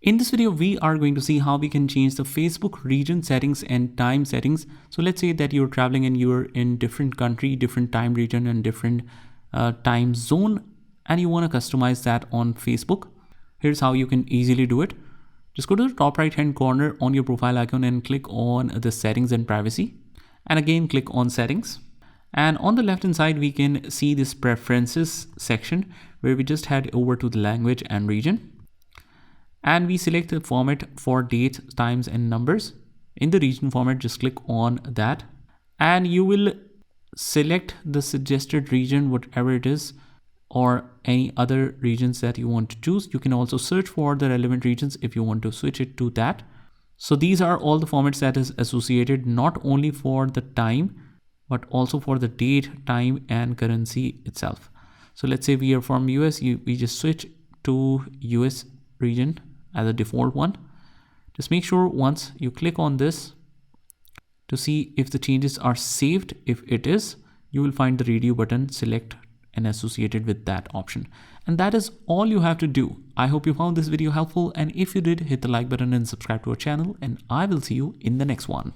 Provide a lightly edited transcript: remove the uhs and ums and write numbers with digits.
In this video, we are going to see how we can change the Facebook region settings and time settings. So let's say that you're traveling and you're in different country, different time region and different time zone, and you want to customize that on Facebook. Here's how you can easily do it. Just go to the top right hand corner on your profile icon and click on the settings and privacy. And again, click on settings. And on the left hand side, we can see this preferences section where we just head over to the language and region. And we select the format for dates, times and numbers. In the region format, just click on that. And you will select the suggested region, whatever it is, or any other regions that you want to choose. You can also search for the relevant regions if you want to switch it to that. So these are all the formats that is associated not only for the time, but also for the date, time and currency itself. So let's say we are from US, we just switch to US region as a default one. Just make sure once you click on this to see if the changes are saved. If it is, you will find the radio button, select and associated with that option. And that is all you have to do. I hope you found this video helpful, and if you did, hit the like button and subscribe to our channel, and I will see you in the next one.